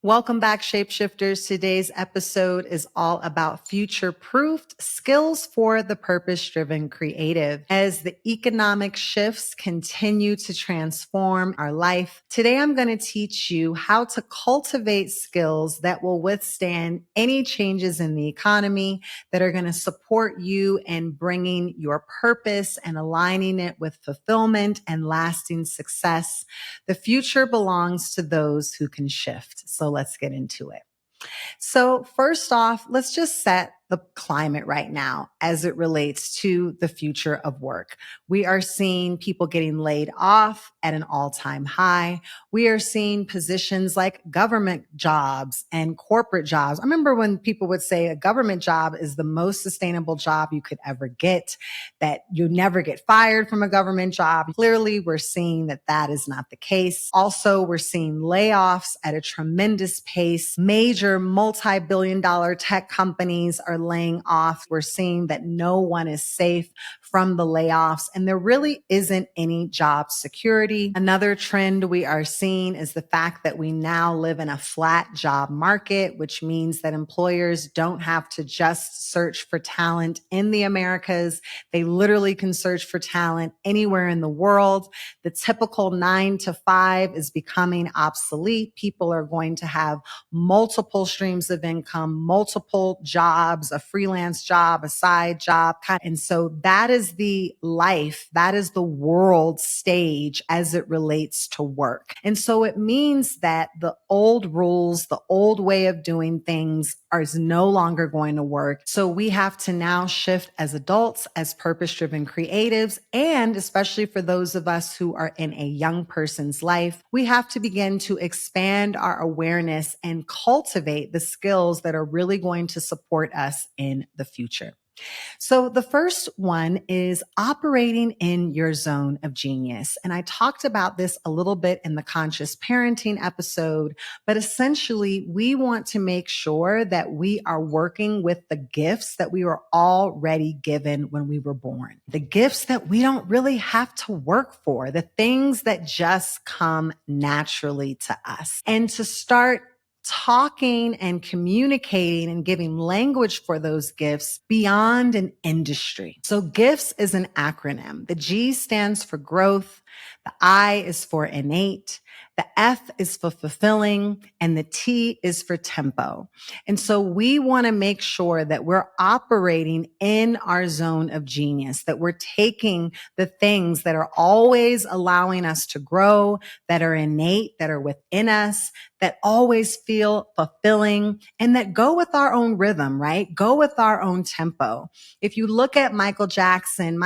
Welcome back, Shapeshifters. Today's episode is all about future-proofed skills for the purpose-driven creative. As the economic shifts continue to transform our life, today I'm going to teach you how to cultivate skills that will withstand any changes in the economy, that are going to support you in bringing your purpose and aligning it with fulfillment and lasting success. The future belongs to those who can shift. So let's get into it. So first off, let's just set the climate right now as it relates to the future of work. We are seeing people getting laid off at an all-time high. We are seeing positions like government jobs and corporate jobs. I remember when people would say a government job is the most sustainable job you could ever get, that you never get fired from a government job. Clearly, we're seeing that that is not the case. Also, we're seeing layoffs at a tremendous pace. Major multi-billion dollar tech companies are laying off. We're seeing that no one is safe from the layoffs, and there really isn't any job security. Another trend we are seeing is the fact that we now live in a flat job market, which means that employers don't have to just search for talent in the Americas. They literally can search for talent anywhere in the world. The typical 9 to 5 is becoming obsolete. People are going to have multiple streams of income, multiple jobs, a freelance job, a side job. And so that is the life, that is the world stage as it relates to work. And so it means that the old rules, the old way of doing things is no longer going to work. So we have to now shift as adults, as purpose-driven creatives, and especially for those of us who are in a young person's life, we have to begin to expand our awareness and cultivate the skills that are really going to support us in the future. So the first one is operating in your zone of genius. And I talked about this a little bit in the conscious parenting episode, but essentially we want to make sure that we are working with the gifts that we were already given when we were born, the gifts that we don't really have to work for, the things that just come naturally to us, and to start talking and communicating and giving language for those gifts beyond an industry. So GIFTS is an acronym. The G stands for growth. The I is for innate. The F is for fulfilling, and the T is for tempo. And so we want to make sure that we're operating in our zone of genius, that we're taking the things that are always allowing us to grow, that are innate, that are within us, that always feel fulfilling, and that go with our own rhythm, right? Go with our own tempo. If you look at Michael Jackson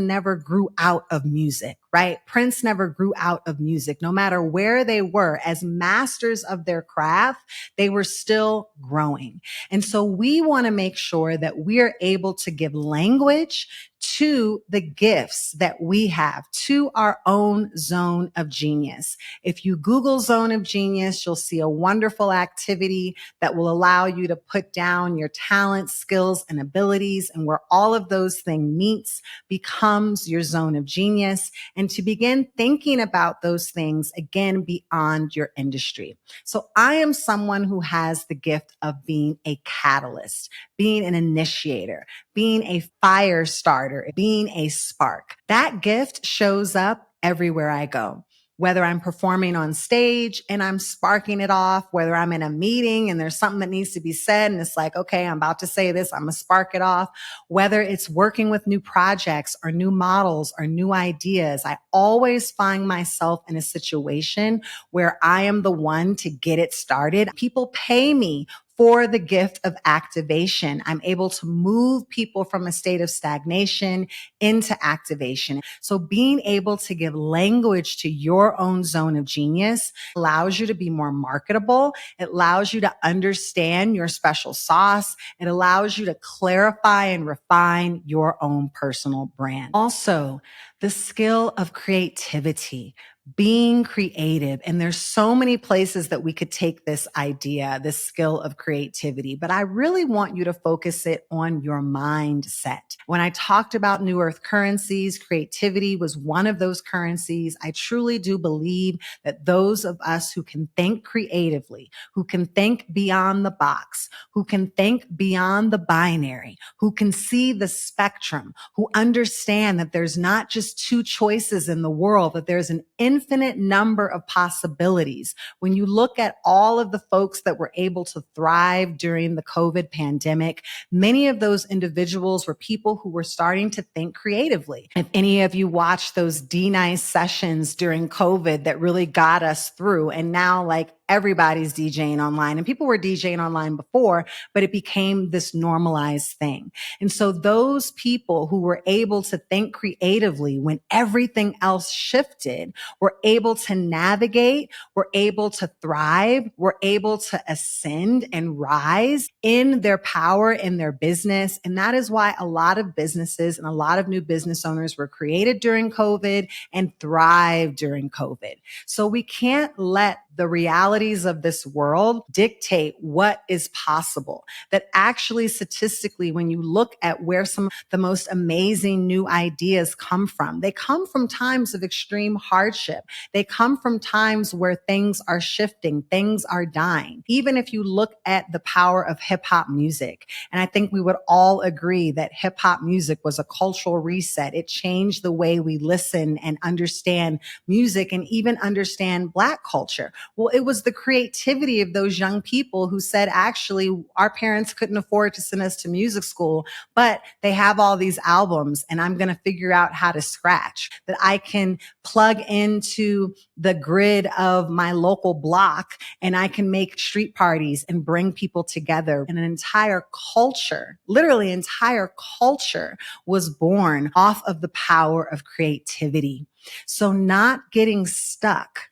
never grew out of music, right? Prince never grew out of music. No matter where they were, as masters of their craft, they were still growing. And so we want to make sure that we're able to give language to the gifts that we have, to our own zone of genius. If you Google zone of genius, you'll see a wonderful activity that will allow you to put down your talents, skills, and abilities. And where all of those things meets becomes your zone of genius. And to begin thinking about those things again beyond your industry. So I am someone who has the gift of being a catalyst, being an initiator, being a fire starter, being a spark. That gift shows up everywhere I go. Whether I'm performing on stage and I'm sparking it off, whether I'm in a meeting and there's something that needs to be said and it's like, okay, I'm about to say this, I'm going to spark it off. Whether it's working with new projects or new models or new ideas, I always find myself in a situation where I am the one to get it started. People pay me for the gift of activation. I'm able to move people from a state of stagnation into activation. So being able to give language to your own zone of genius allows you to be more marketable. It allows you to understand your special sauce. It allows you to clarify and refine your own personal brand. Also, the skill of creativity, being creative. And there's so many places that we could take this idea, this skill of creativity, but I really want you to focus it on your mindset. When I talked about New Earth currencies, creativity was one of those currencies. I truly do believe that those of us who can think creatively, who can think beyond the box, who can think beyond the binary, who can see the spectrum, who understand that there's not just two choices in the world, that there's an infinite number of possibilities. When you look at all of the folks that were able to thrive during the COVID pandemic, many of those individuals were people who were starting to think creatively. If any of you watched those D-Nice sessions during COVID that really got us through, and now like everybody's DJing online, and people were DJing online before, but it became this normalized thing. And so those people who were able to think creatively when everything else shifted were able to navigate, were able to thrive, were able to ascend and rise in their power in their business. And that is why a lot of businesses and a lot of new business owners were created during COVID and thrived during COVID. So we can't let the realities of this world dictate what is possible. That actually, statistically, when you look at where some of the most amazing new ideas come from, they come from times of extreme hardship. They come from times where things are shifting, things are dying. Even if you look at the power of hip hop music, and I think we would all agree that hip hop music was a cultural reset. It changed the way we listen and understand music and even understand Black culture. Well, it was the creativity of those young people who said, actually, our parents couldn't afford to send us to music school, but they have all these albums and I'm going to figure out how to scratch, that I can plug into the grid of my local block and I can make street parties and bring people together. And an entire culture, literally entire culture, was born off of the power of creativity. So not getting stuck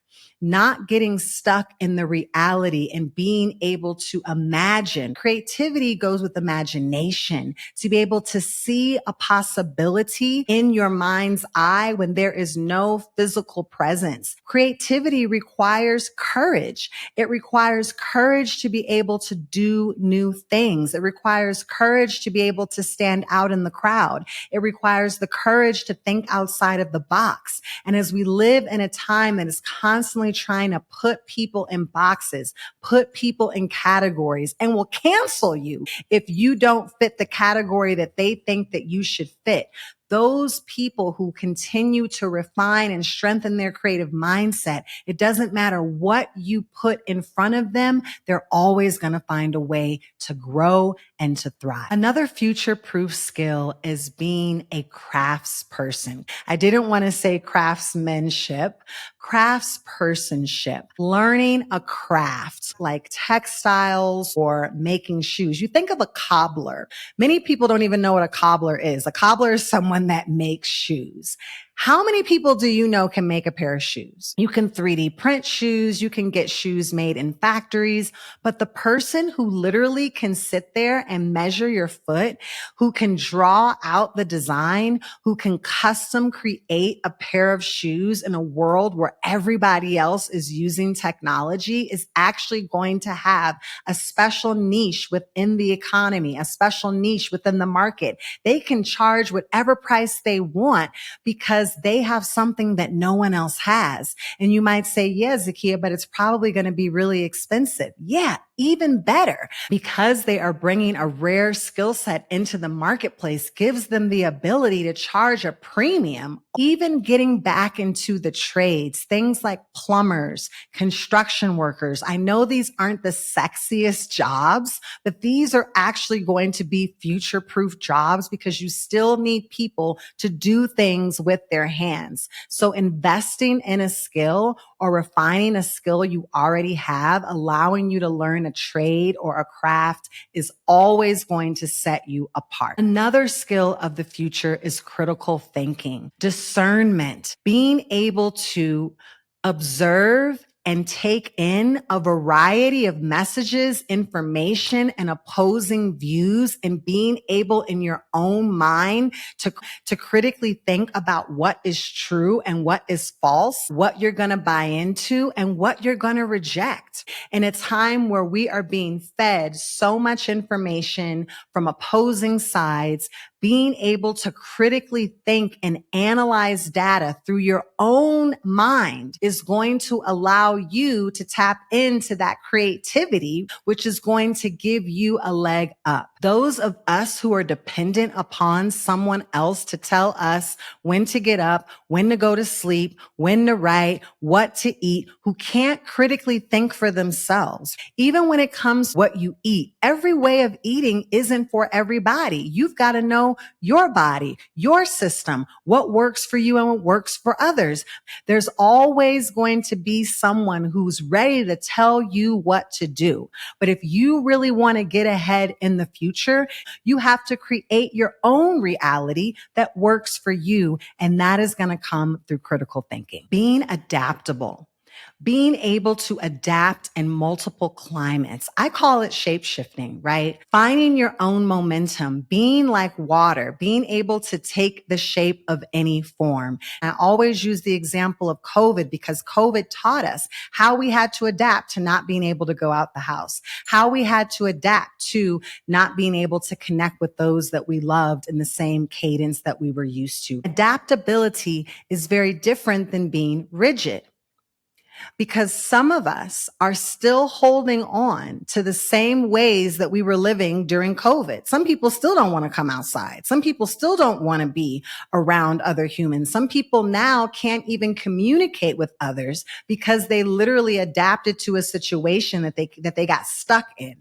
in the reality and being able to imagine. Creativity goes with imagination, to be able to see a possibility in your mind's eye when there is no physical presence. Creativity requires courage. It requires courage to be able to do new things. It requires courage to be able to stand out in the crowd. It requires the courage to think outside of the box. And as we live in a time that is constantly trying to put people in boxes, put people in categories, and will cancel you if you don't fit the category that they think that you should fit. Those people who continue to refine and strengthen their creative mindset, it doesn't matter what you put in front of them, they're always going to find a way to grow and to thrive. Another future-proof skill is being a craftsperson. I didn't want to say craftsmanship, craftspersonship, learning a craft like textiles or making shoes. You think of a cobbler. Many people don't even know what a cobbler is. A cobbler is someone that makes shoes. How many people do you know can make a pair of shoes? You can 3D print shoes. You can get shoes made in factories, but the person who literally can sit there and measure your foot, who can draw out the design, who can custom create a pair of shoes in a world where everybody else is using technology, is actually going to have a special niche within the economy, a special niche within the market. They can charge whatever price they want because they have something that no one else has. And you might say, yeah, Zakia, but it's probably going to be really expensive. Yeah, even better, because they are bringing a rare skill set into the marketplace, gives them the ability to charge a premium. Even getting back into the trades, things like plumbers, construction workers. I know these aren't the sexiest jobs, but these are actually going to be future-proof jobs because you still need people to do things with their hands. So investing in a skill or refining a skill you already have, allowing you to learn a trade or a craft, is always going to set you apart. Another skill of the future is critical thinking, discernment, being able to observe and take in a variety of messages, information, and opposing views, and being able in your own mind to critically think about what is true and what is false, what you're going to buy into and what you're going to reject. In a time where we are being fed so much information from opposing sides, being able to critically think and analyze data through your own mind is going to allow you to tap into that creativity, which is going to give you a leg up. Those of us who are dependent upon someone else to tell us when to get up, when to go to sleep, when to write, what to eat, who can't critically think for themselves. Even when it comes to what you eat, every way of eating isn't for everybody. You've got to know your body, your system, what works for you and what works for others. There's always going to be someone who's ready to tell you what to do. But if you really want to get ahead in the future, you have to create your own reality that works for you. And that is going to come through critical thinking. Being adaptable. Being able to adapt in multiple climates. I call it shape shifting, right? Finding your own momentum, being like water, being able to take the shape of any form. I always use the example of COVID because COVID taught us how we had to adapt to not being able to go out the house, how we had to adapt to not being able to connect with those that we loved in the same cadence that we were used to. Adaptability is very different than being rigid, because some of us are still holding on to the same ways that we were living during COVID. Some people still don't want to come outside. Some people still don't want to be around other humans. Some people now can't even communicate with others because they literally adapted to a situation that they got stuck in.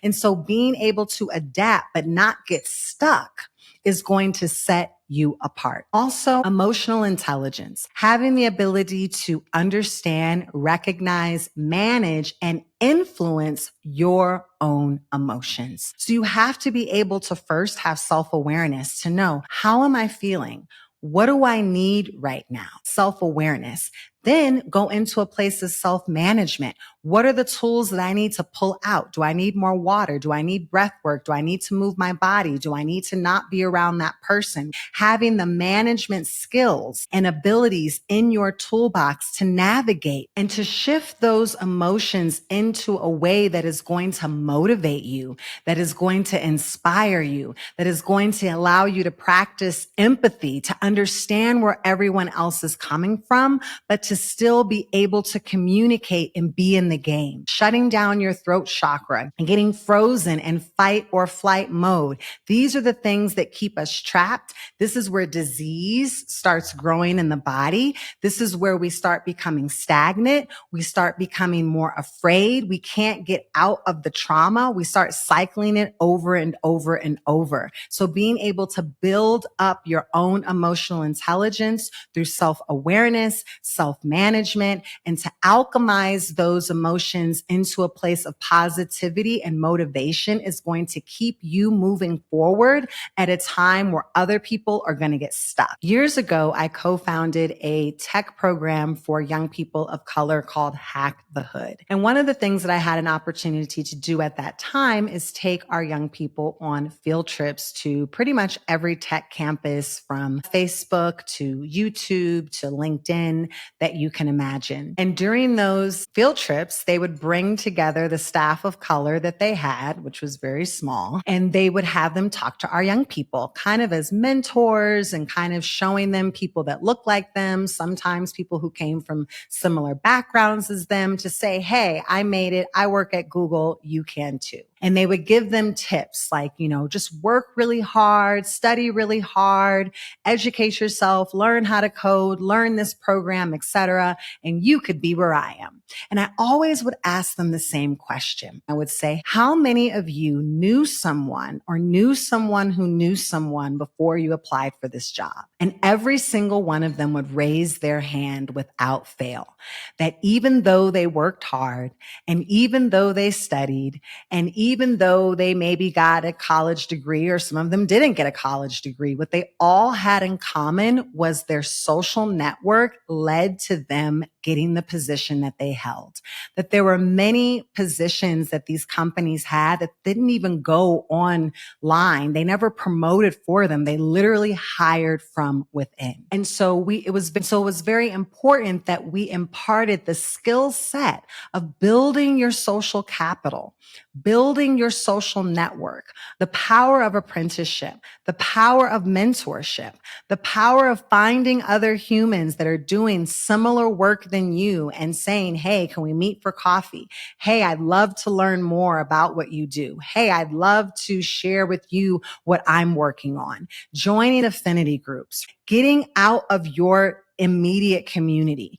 And so being able to adapt but not get stuck is going to set you apart. Also, emotional intelligence, having the ability to understand, recognize, manage, and influence your own emotions. So you have to be able to first have self-awareness to know, how am I feeling? What do I need right now? Self-awareness. Then go into a place of self-management. What are the tools that I need to pull out? Do I need more water? Do I need breath work? Do I need to move my body? Do I need to not be around that person? Having the management skills and abilities in your toolbox to navigate and to shift those emotions into a way that is going to motivate you, that is going to inspire you, that is going to allow you to practice empathy, to understand where everyone else is coming from, but to still be able to communicate and be in the game. Shutting down your throat chakra and getting frozen in fight or flight mode. These are the things that keep us trapped. This is where disease starts growing in the body. This is where we start becoming stagnant. We start becoming more afraid. We can't get out of the trauma. We start cycling it over and over and over. So being able to build up your own emotional intelligence through self-awareness, self-management, and to alchemize those emotions into a place of positivity and motivation is going to keep you moving forward at a time where other people are going to get stuck. Years ago, I co-founded a tech program for young people of color called Hack the Hood. And one of the things that I had an opportunity to do at that time is take our young people on field trips to pretty much every tech campus, from Facebook to YouTube to LinkedIn, that you can imagine. And during those field trips, they would bring together the staff of color that they had, which was very small, and they would have them talk to our young people kind of as mentors and kind of showing them people that look like them, sometimes people who came from similar backgrounds as them, to say, hey, I made it. I work at Google. You can too. And they would give them tips like, just work really hard, study really hard, educate yourself, learn how to code, learn this program, etc. And you could be where I am. And I always would ask them the same question. I would say, how many of you knew someone or knew someone who knew someone before you applied for this job? And every single one of them would raise their hand without fail, that even though they worked hard and even though they studied and even though they maybe got a college degree, or some of them didn't get a college degree, what they all had in common was their social network led to them getting the position that they held. That there were many positions that these companies had that didn't even go online. They never promoted for them. They literally hired from within. And so it was very important that we imparted the skill set of building your social capital, building your social network, the power of apprenticeship, the power of mentorship, the power of finding other humans that are doing similar work than you and saying, hey, can we meet for coffee? Hey, I'd love to learn more about what you do. Hey, I'd love to share with you what I'm working on. Joining affinity groups, getting out of your immediate community.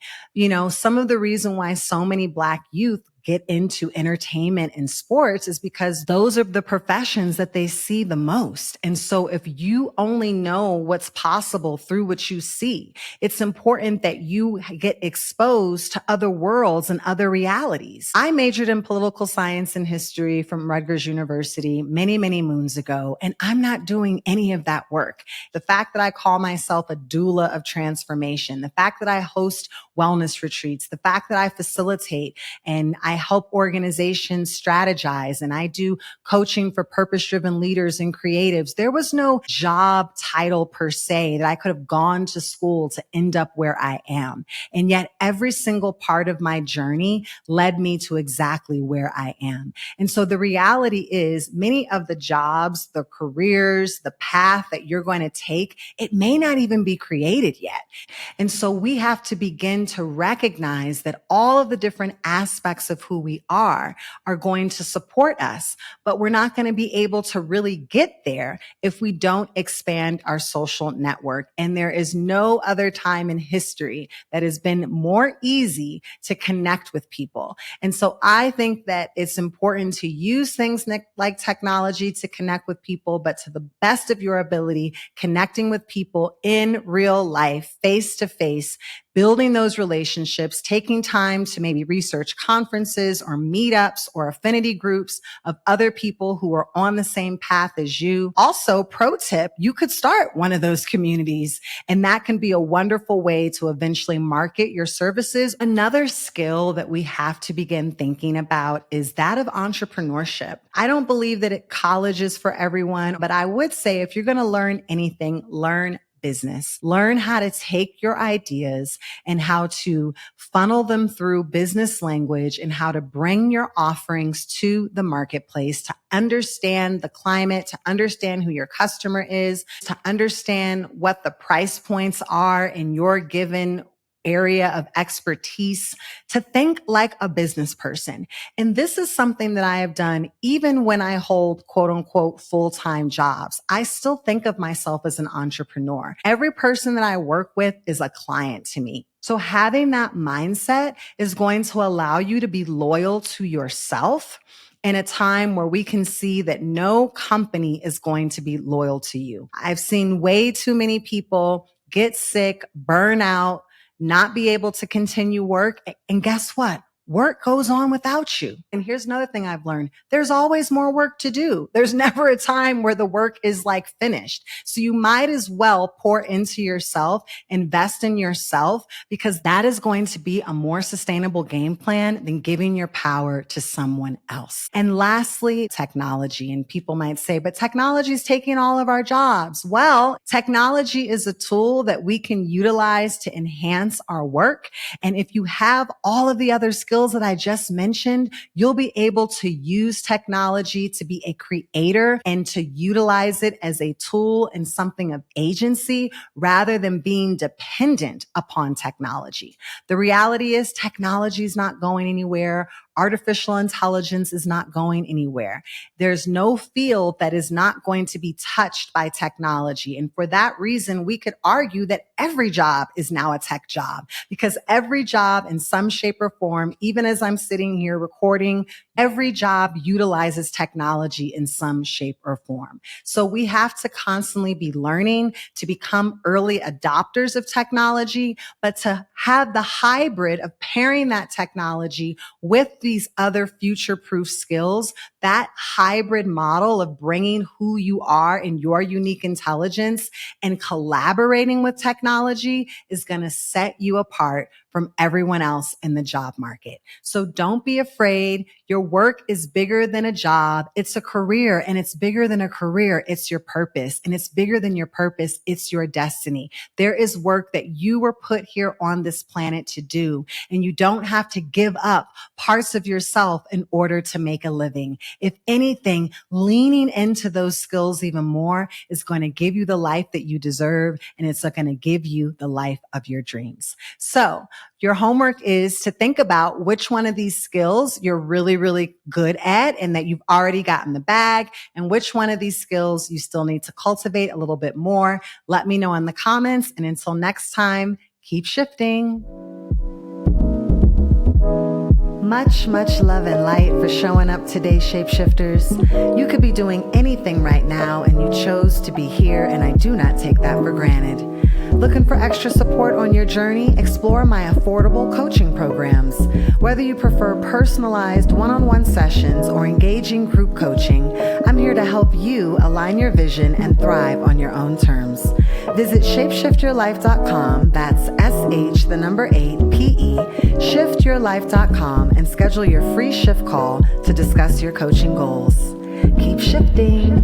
Some of the reason why so many Black youth get into entertainment and sports is because those are the professions that they see the most. And so if you only know what's possible through what you see, it's important that you get exposed to other worlds and other realities. I majored in political science and history from Rutgers University many, many moons ago, and I'm not doing any of that work. The fact that I call myself a doula of transformation, the fact that I host wellness retreats, the fact that I facilitate and I help organizations strategize and I do coaching for purpose-driven leaders and creatives. There was no job title per se that I could have gone to school to end up where I am. And yet every single part of my journey led me to exactly where I am. And so the reality is many of the jobs, the careers, the path that you're going to take, it may not even be created yet. And so we have to begin to recognize that all of the different aspects of who we are going to support us, but we're not going to be able to really get there if we don't expand our social network. And there is no other time in history that has been more easy to connect with people. And so I think that it's important to use things like technology to connect with people, but to the best of your ability, connecting with people in real life, face to face, building those relationships, taking time to maybe research conferences or meetups or affinity groups of other people who are on the same path as you. Also, pro tip, you could start one of those communities, and that can be a wonderful way to eventually market your services. Another skill that we have to begin thinking about is that of entrepreneurship. I don't believe that college is for everyone, but I would say if you're going to learn anything, learn business. Learn how to take your ideas and how to funnel them through business language and how to bring your offerings to the marketplace, to understand the climate, to understand who your customer is, to understand what the price points are in your given area of expertise, to think like a business person. And this is something that I have done even when I hold quote unquote full-time jobs. I still think of myself as an entrepreneur. Every person that I work with is a client to me. So having that mindset is going to allow you to be loyal to yourself in a time where we can see that no company is going to be loyal to you. I've seen way too many people get sick, burn out, not be able to continue work. And guess what? Work goes on without you. And here's another thing I've learned. There's always more work to do. There's never a time where the work is like finished. So you might as well pour into yourself, invest in yourself, because that is going to be a more sustainable game plan than giving your power to someone else. And lastly, technology. And people might say, but technology is taking all of our jobs. Well, technology is a tool that we can utilize to enhance our work. And if you have all of the other skills that I just mentioned, you'll be able to use technology to be a creator and to utilize it as a tool and something of agency rather than being dependent upon technology. The reality is technology is not going anywhere. Artificial intelligence is not going anywhere. There's no field that is not going to be touched by technology. And for that reason, we could argue that every job is now a tech job because every job in some shape or form, even as I'm sitting here recording, every job utilizes technology in some shape or form. So we have to constantly be learning to become early adopters of technology, but to have the hybrid of pairing that technology with the these other future-proof skills, that hybrid model of bringing who you are and your unique intelligence and collaborating with technology is going to set you apart from everyone else in the job market. So don't be afraid. Your work is bigger than a job. It's a career, and it's bigger than a career. It's your purpose, and it's bigger than your purpose. It's your destiny. There is work that you were put here on this planet to do, and you don't have to give up parts of yourself in order to make a living. If anything, leaning into those skills even more is going to give you the life that you deserve, and it's going to give you the life of your dreams. So your homework is to think about which one of these skills you're really, really good at and that you've already gotten the bag, and which one of these skills you still need to cultivate a little bit more. Let me know in the comments. And until next time, keep shifting. Much, much love and light for showing up today, Shapeshifters. You could be doing anything right now, and you chose to be here, and I do not take that for granted. Looking for extra support on your journey? Explore my affordable coaching programs. Whether you prefer personalized one-on-one sessions or engaging group coaching, I'm here to help you align your vision and thrive on your own terms. Visit shapeshiftyourlife.com, that's SH8PE, shiftyourlife.com, and schedule your free shift call to discuss your coaching goals. Keep shifting.